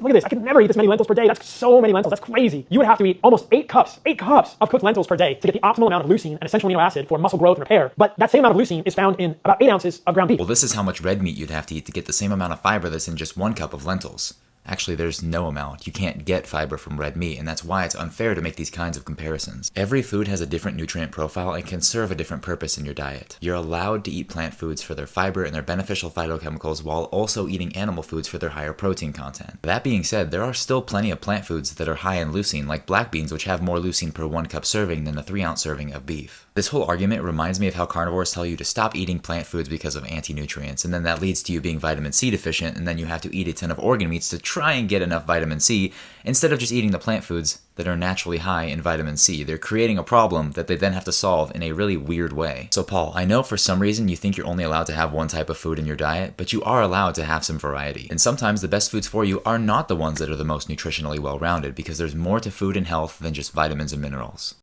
Look at this. I could never eat this many lentils per day. That's so many lentils. That's crazy. You would have to eat almost 8 cups of cooked lentils per day to get the optimal amount of leucine, an essential amino acid for muscle growth and repair. But that same amount of leucine is found in about 8 ounces of ground beef. Well, this is how much red meat you'd have to eat to get the same amount of fiber that's in just 1 cup of lentils. Actually, there's no amount. You can't get fiber from red meat, and that's why it's unfair to make these kinds of comparisons. Every food has a different nutrient profile and can serve a different purpose in your diet. You're allowed to eat plant foods for their fiber and their beneficial phytochemicals while also eating animal foods for their higher protein content. That being said, there are still plenty of plant foods that are high in leucine, like black beans, which have more leucine per 1 cup serving than a 3-ounce serving of beef. This whole argument reminds me of how carnivores tell you to stop eating plant foods because of anti-nutrients, and then that leads to you being vitamin C deficient, and then you have to eat a ton of organ meats to try and get enough vitamin C, instead of just eating the plant foods that are naturally high in vitamin C. They're creating a problem that they then have to solve in a really weird way. So Paul, I know for some reason you think you're only allowed to have one type of food in your diet, but you are allowed to have some variety. And sometimes the best foods for you are not the ones that are the most nutritionally well-rounded, because there's more to food and health than just vitamins and minerals.